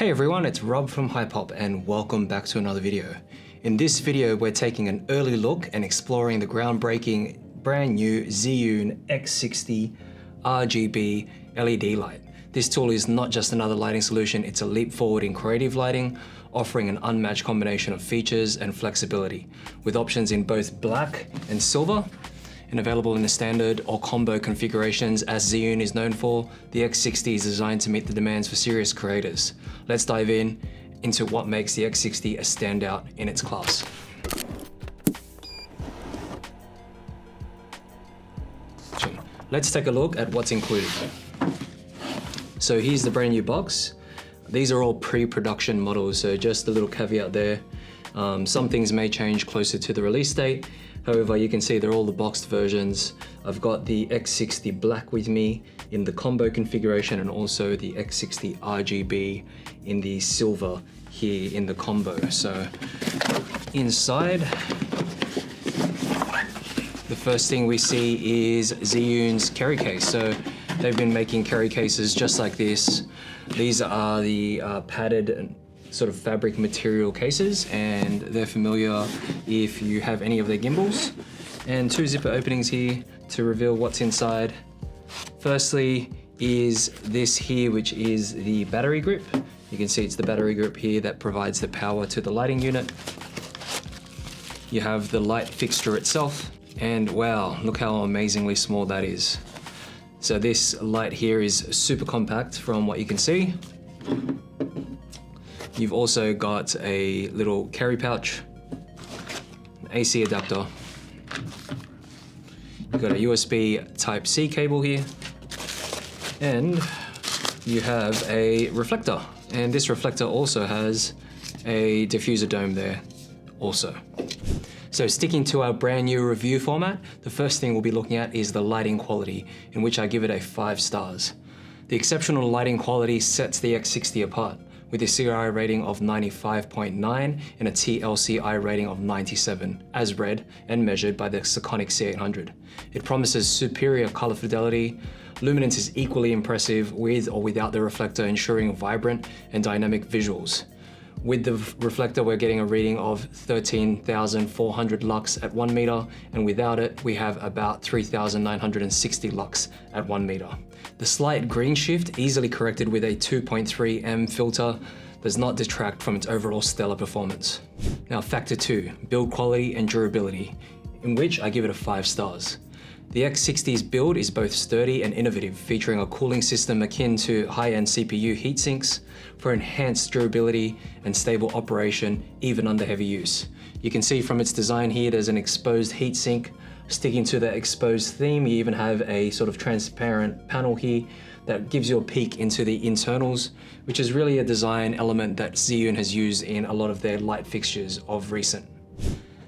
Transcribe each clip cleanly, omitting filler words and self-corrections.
Hey everyone, it's Rob from Hypop and welcome back to another video. In this video, we're taking an early look and exploring the groundbreaking brand new Zhiyun X60 RGB LED light. This tool is not just another lighting solution, it's a leap forward in creative lighting, offering an unmatched combination of features and flexibility, with options in both black and silver, and available in the standard or combo configurations. As Zhiyun is known for, the X60 is designed to meet the demands for serious creators. Let's dive into what makes the X60 a standout in its class. Let's take a look at what's included. So here's the brand new box. These are all pre-production models, so just a little caveat there. Some things may change closer to the release date. However, you can see they're all the boxed versions. I've got the X60 Black with me in the combo configuration and also the X60 RGB in the silver here in the combo. So inside, the first thing we see is Zhiyun's carry case. So they've been making carry cases just like this. These are the padded sort of fabric material cases, and they're familiar if you have any of their gimbals. And two zipper openings here to reveal what's inside. Firstly is this here, which is the battery grip. You can see it's the battery grip here that provides the power to the lighting unit. You have the light fixture itself, and wow, look how amazingly small that is. So this light here is super compact from what you can see. You've also got a little carry pouch, an AC adapter. You've got a USB Type-C cable here, and you have a reflector. And this reflector also has a diffuser dome there also. So sticking to our brand new review format, the first thing we'll be looking at is the lighting quality, in which I give it a 5 stars. The exceptional lighting quality sets the X60 apart, with a CRI rating of 95.9 and a TLCI rating of 97, as read and measured by the Sekonic C800. It promises superior color fidelity. Luminance is equally impressive with or without the reflector, ensuring vibrant and dynamic visuals. With the reflector, we're getting a reading of 13,400 lux at 1 meter, and without it, we have about 3,960 lux at 1 meter. The slight green shift, easily corrected with a 2.3M filter, does not detract from its overall stellar performance. Now, factor 2, build quality and durability, in which I give it a 5 stars. The X60's build is both sturdy and innovative, featuring a cooling system akin to high-end CPU heatsinks for enhanced durability and stable operation even under heavy use. You can see from its design here, there's an exposed heatsink. Sticking to the exposed theme, you even have a sort of transparent panel here that gives you a peek into the internals, which is really a design element that Zhiyun has used in a lot of their light fixtures of recent.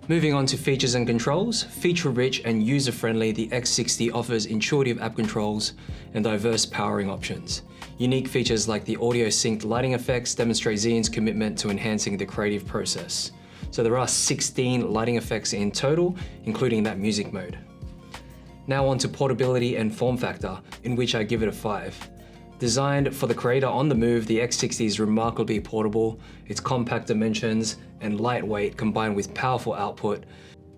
Moving on to features and controls, feature-rich and user-friendly, the X60 offers intuitive app controls and diverse powering options. Unique features like the audio-synced lighting effects demonstrate Zhiyun's commitment to enhancing the creative process. So there are 16 lighting effects in total, including that music mode. Now on to portability and form factor, in which I give it a 5. Designed for the creator on the move, the X60 is remarkably portable. Its compact dimensions and lightweight, combined with powerful output,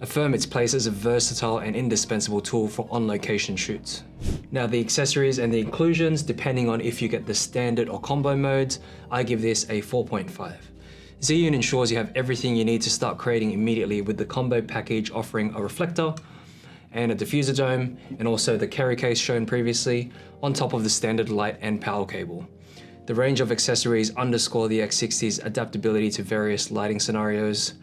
affirm its place as a versatile and indispensable tool for on-location shoots. Now the accessories and the inclusions, depending on if you get the standard or combo modes, I give this a 4.5. Zhiyun ensures you have everything you need to start creating immediately, with the combo package offering a reflector and a diffuser dome, and also the carry case shown previously, on top of the standard light and power cable. The range of accessories underscore the X60's adaptability to various lighting scenarios,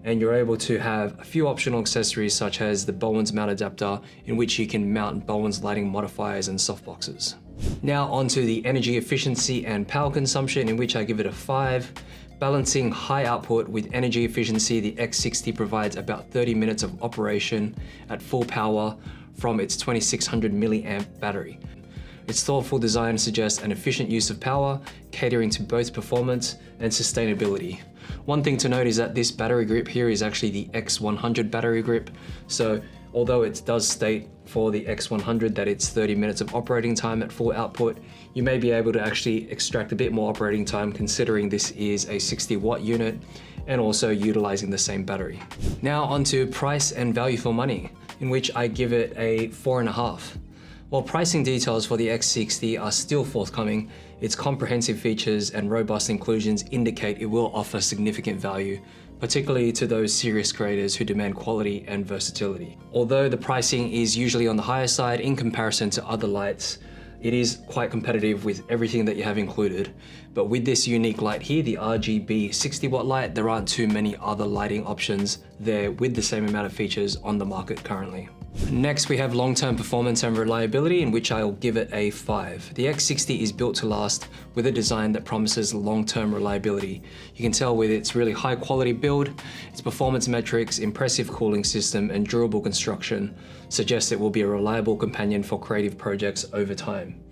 and you're able to have a few optional accessories such as the Bowen's mount adapter, in which you can mount Bowen's lighting modifiers and softboxes. Now onto the energy efficiency and power consumption, in which I give it a 5. Balancing high output with energy efficiency, the X60 provides about 30 minutes of operation at full power from its 2600 milliamp battery. Its thoughtful design suggests an efficient use of power, catering to both performance and sustainability. One thing to note is that this battery grip here is actually the X100 battery grip. So Although it does state for the X100 that it's 30 minutes of operating time at full output, you may be able to actually extract a bit more operating time considering this is a 60 watt unit and also utilizing the same battery. Now onto price and value for money, in which I give it a 4.5. While pricing details for the X60 are still forthcoming, its comprehensive features and robust inclusions indicate it will offer significant value, particularly to those serious creators who demand quality and versatility. Although the pricing is usually on the higher side in comparison to other lights, it is quite competitive with everything that you have included. But with this unique light here, the RGB 60 watt light, there aren't too many other lighting options there with the same amount of features on the market currently. Next, we have long-term performance and reliability, in which I'll give it a 5. The X60 is built to last with a design that promises long-term reliability. You can tell with its really high quality build, its performance metrics, impressive cooling system, and durable construction suggest it will be a reliable companion for creative projects over time.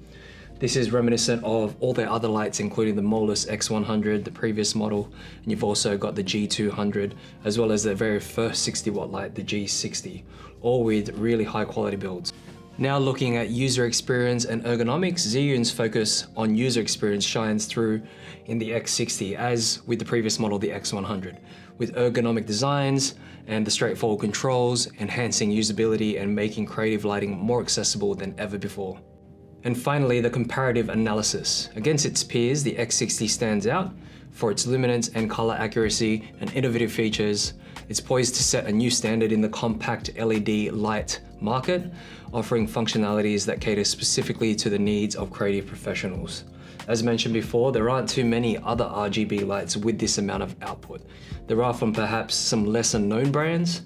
This is reminiscent of all their other lights, including the Molus X100, the previous model, and you've also got the G200, as well as their very first 60 watt light, the G60, all with really high quality builds. Now looking at user experience and ergonomics, Zhiyun's focus on user experience shines through in the X60, as with the previous model, the X100, with ergonomic designs and the straightforward controls, enhancing usability and making creative lighting more accessible than ever before. And finally, the comparative analysis. Against its peers, the X60 stands out for its luminance and color accuracy and innovative features. It's poised to set a new standard in the compact LED light market, offering functionalities that cater specifically to the needs of creative professionals. As mentioned before, there aren't too many other RGB lights with this amount of output. There are from perhaps some lesser known brands,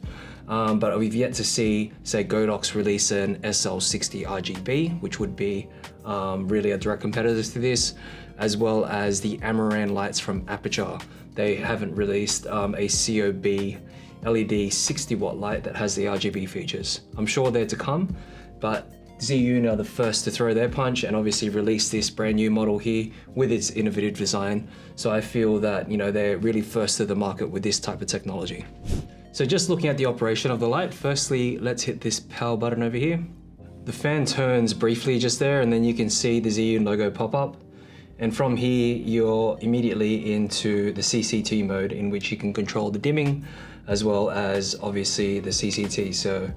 but we've yet to see, say, Godox release an SL60 RGB, which would be really a direct competitor to this, as well as the Amaran lights from Aperture. They haven't released a COB LED 60 watt light that has the RGB features. I'm sure they're to come, but Zhiyun are the first to throw their punch and obviously release this brand new model here with its innovative design. So I feel that, you know, they're really first to the market with this type of technology. So just looking at the operation of the light, firstly, let's hit this power button over here. The fan turns briefly just there, and then you can see the Zhiyun logo pop up. And from here, you're immediately into the CCT mode, in which you can control the dimming, as well as obviously the CCT. So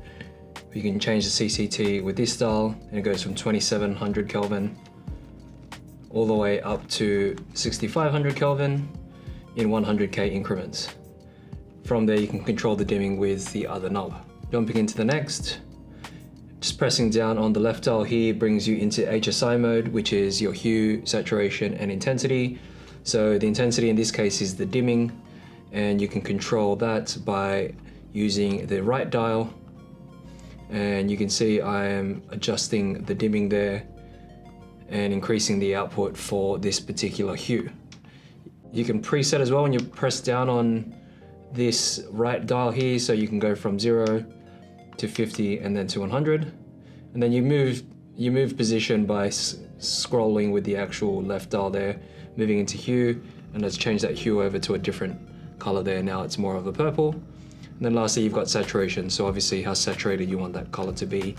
you can change the CCT with this dial, and it goes from 2700 Kelvin all the way up to 6500 Kelvin in 100K increments. From there, you can control the dimming with the other knob. Jumping into the next, just pressing down on the left dial here brings you into HSI mode, which is your hue, saturation, and intensity. So the intensity in this case is the dimming, and you can control that by using the right dial. And you can see I am adjusting the dimming there and increasing the output for this particular hue. You can preset as well when you press down on this right dial here, so you can go from 0 to 50 and then to 100, and then you move position by scrolling with the actual left dial there, moving into hue, and let's change that hue over to a different color there. Now it's more of a purple. And then lastly, you've got saturation, so obviously how saturated you want that color to be.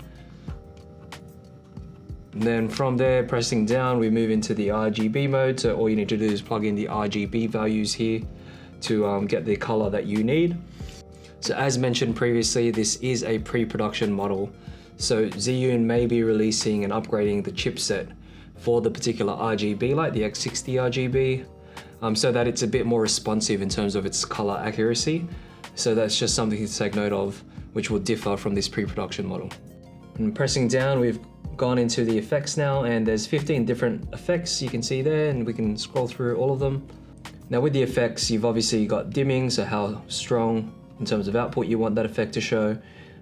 And then from there, pressing down, we move into the RGB mode. So all you need to do is plug in the RGB values here to get the color that you need. So as mentioned previously, this is a pre-production model. So Zhiyun may be releasing and upgrading the chipset for the particular RGB light, the X60 RGB, so that it's a bit more responsive in terms of its color accuracy. So that's just something to take note of, which will differ from this pre-production model. And pressing down, we've gone into the effects now, and there's 15 different effects you can see there, and we can scroll through all of them. Now with the effects, you've obviously got dimming, so how strong in terms of output you want that effect to show,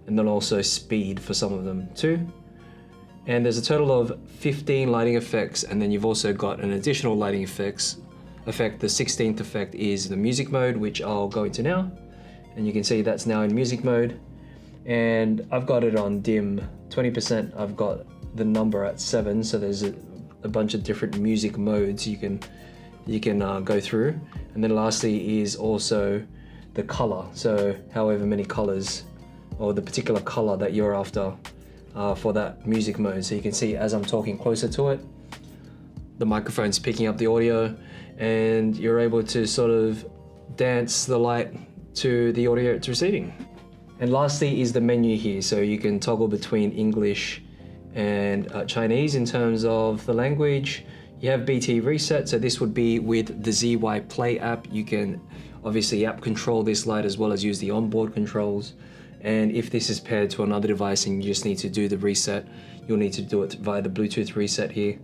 and then also speed for some of them too. And there's a total of 15 lighting effects, and then you've also got an additional lighting effect. The 16th effect is the music mode, which I'll go into now. And you can see that's now in music mode. And I've got it on dim 20%. I've got the number at 7, so there's a bunch of different music modes you can go through. And then lastly is also the color, so however many colors or the particular color that you're after for that music mode. So you can see as I'm talking closer to it, the microphone's picking up the audio, and you're able to sort of dance the light to the audio it's receiving. And lastly is the menu here. So you can toggle between English and Chinese in terms of the language. You have BT reset, so this would be with the ZY Play app. You can obviously app control this light as well as use the onboard controls. And if this is paired to another device and you just need to do the reset, you'll need to do it via the Bluetooth reset here.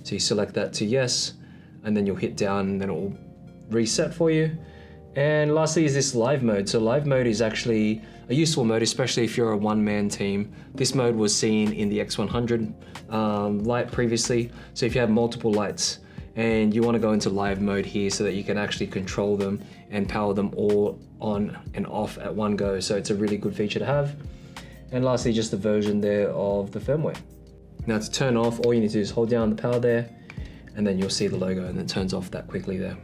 So you select that to yes, and then you'll hit down and then it will reset for you. And lastly is this live mode. So live mode is actually a useful mode, especially if you're a one-man team. This mode was seen in the X100 light previously. So if you have multiple lights and you want to go into live mode here so that you can actually control them and power them all on and off at one go. So it's a really good feature to have. And lastly, just the version there of the firmware. Now to turn off, all you need to do is hold down the power there, and then you'll see the logo and it turns off that quickly there.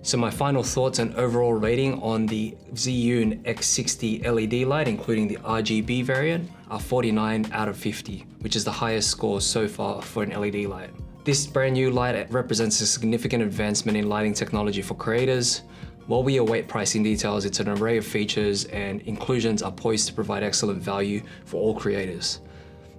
So my final thoughts and overall rating on the Zhiyun X60 LED light, including the RGB variant, are 49 out of 50, which is the highest score so far for an LED light. This brand new light represents a significant advancement in lighting technology for creators. While we await pricing details, it's an array of features and inclusions are poised to provide excellent value for all creators.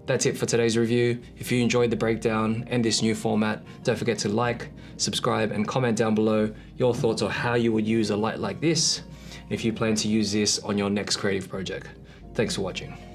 That's it for today's review. If you enjoyed the breakdown and this new format, don't forget to like, subscribe, and comment down below your thoughts on how you would use a light like this, and if you plan to use this on your next creative project. Thanks for watching.